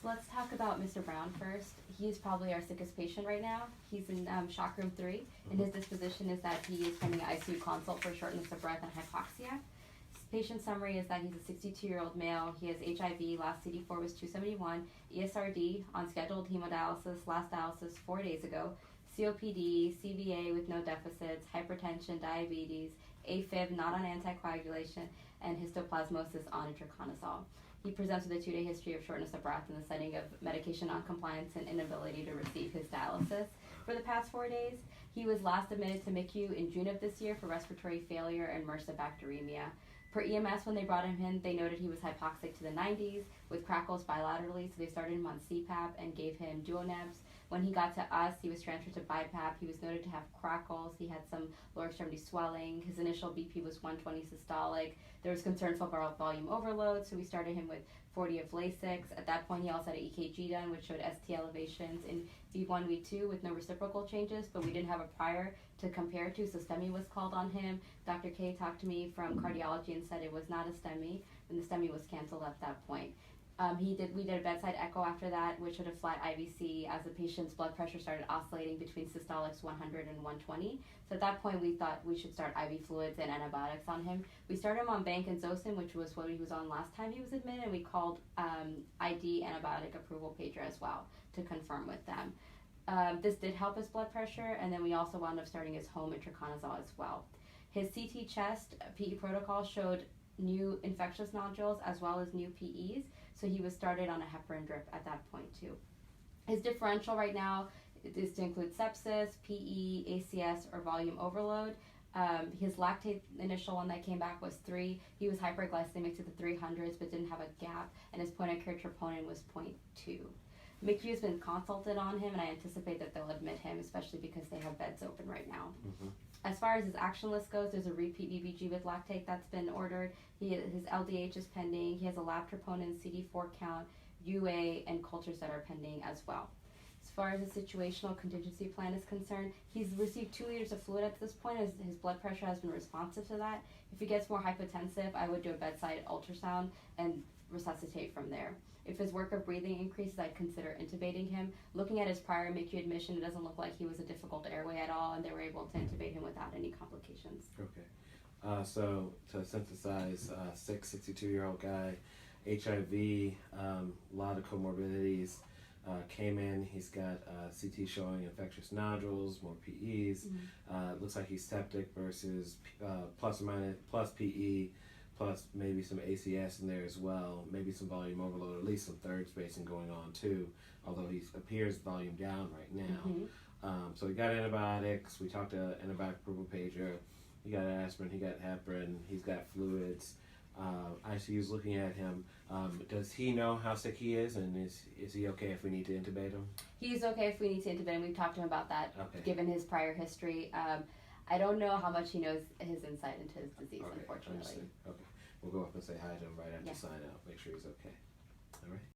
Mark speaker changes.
Speaker 1: So let's talk about Mr. Brown first. He's probably our sickest patient right now. He's in shock room 3, and his disposition is that he is pending an ICU consult for shortness of breath and hypoxia. His patient summary is that he's a 62-year-old male. He has HIV, last CD4 was 271, ESRD, on scheduled hemodialysis, last dialysis 4 days ago, COPD, CVA with no deficits, hypertension, diabetes, AFib, not on anticoagulation, and histoplasmosis on itraconazole. He presents with a 2-day history of shortness of breath in the setting of medication noncompliance and inability to receive his dialysis for the past 4 days. He was last admitted to MICU in June of this year for respiratory failure and MRSA bacteremia. Per EMS, when they brought him in, they noted he was hypoxic to the 90s with crackles bilaterally, so they started him on CPAP and gave him duonebs. When he got to us, he was transferred to BiPAP. He was noted to have crackles. He had some lower extremity swelling. His initial BP was 120 systolic. There was concern for volume overload, so we started him with 40 of Lasix. At that point, he also had an EKG done, which showed ST elevations in V1, V2 with no reciprocal changes, but we didn't have a prior to compare to, so STEMI was called on him. Dr. K talked to me from cardiology and said it was not a STEMI, and the STEMI was canceled at that point. We did a bedside echo after that, which showed a flat IVC as the patient's blood pressure started oscillating between systolics 100 and 120. So at that point, we thought we should start IV fluids and antibiotics on him. We started him on Bank and Zosyn, which was what he was on last time he was admitted, and we called ID antibiotic approval pager as well to confirm with them. This did help his blood pressure, and then we also wound up starting his home itraconazole as well. His CT chest PE protocol showed new infectious nodules as well as new PEs, so he was started on a heparin drip at that point too. His differential right now is to include sepsis, PE, ACS, or volume overload. His lactate initial one that came back was 3. He was hyperglycemic to the 300s but didn't have a gap, and his point of care troponin was 0.2. MICU has been consulted on him, and I anticipate that they'll admit him, especially because they have beds open right now. As far as his action list goes, there's a repeat VBG with lactate that's been ordered. His LDH is pending. He has a lab troponin, CD4 count, UA, and cultures that are pending as well. As far as the situational contingency plan is concerned, he's received 2 liters of fluid at this point. His blood pressure has been responsive to that. If he gets more hypotensive, I would do a bedside ultrasound and resuscitate from there. If his work of breathing increases, I'd consider intubating him. Looking at his prior MICU admission, it doesn't look like he was a difficult airway at all, and they were able to intubate him without any complications.
Speaker 2: Okay. So to synthesize, 62-year-old guy, HIV, a lot of comorbidities, came in, he's got CT showing infectious nodules, more PEs, looks like he's septic versus plus PE, plus maybe some ACS in there as well, maybe some volume overload, at least some third spacing going on too, although he appears volume down right now. So he got antibiotics, we talked to antibiotic approval pager, he got aspirin, he got heparin, he's got fluids. ICU's looking at him. Does he know how sick he is, and is he okay if we need to intubate him?
Speaker 1: He's okay if we need to intubate him. We've talked to him about that, given his prior history. I don't know how much he knows his insight into his disease, unfortunately.
Speaker 2: Okay, we'll go up and say hi to him right after sign out. Make sure he's okay. All right.